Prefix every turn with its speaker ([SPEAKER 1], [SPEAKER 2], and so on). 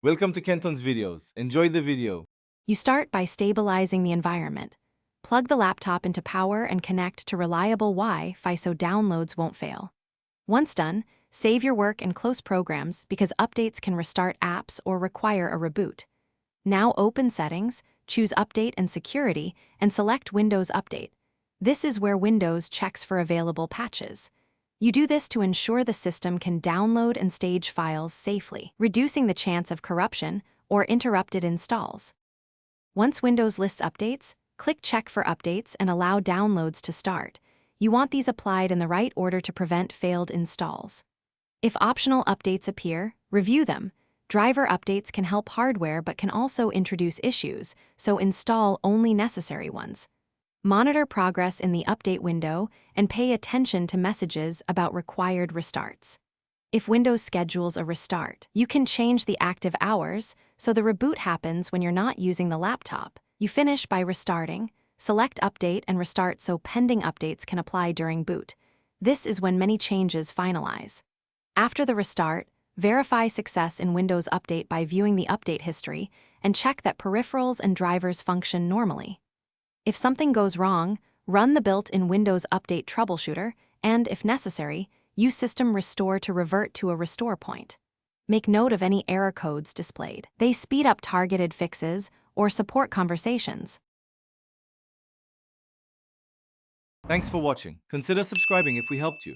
[SPEAKER 1] Welcome to Kenton's videos. Enjoy the video.
[SPEAKER 2] You start by stabilizing the environment. Plug the laptop into power and connect to reliable Wi-Fi so downloads won't fail. Once done, save your work and close programs because updates can restart apps or require a reboot. Now open Settings, choose Update and Security, and select Windows Update. This is where Windows checks for available patches. You do this to ensure the system can download and stage files safely, reducing the chance of corruption or interrupted installs. Once Windows lists updates, click Check for Updates and allow downloads to start. You want these applied in the right order to prevent failed installs. If optional updates appear, review them. Driver updates can help hardware but can also introduce issues, so install only necessary ones. Monitor progress in the update window and pay attention to messages about required restarts. If Windows schedules a restart, you can change the active hours so the reboot happens when you're not using the laptop. You finish by restarting, select Update and Restart so pending updates can apply during boot. This is when many changes finalize. After the restart, verify success in Windows Update by viewing the update history and check that peripherals and drivers function normally. If something goes wrong, run the built-in Windows Update troubleshooter and, if necessary, use System Restore to revert to a restore point. Make note of any error codes displayed. They speed up targeted fixes or support conversations.
[SPEAKER 1] Thanks for watching. Consider subscribing if we helped you.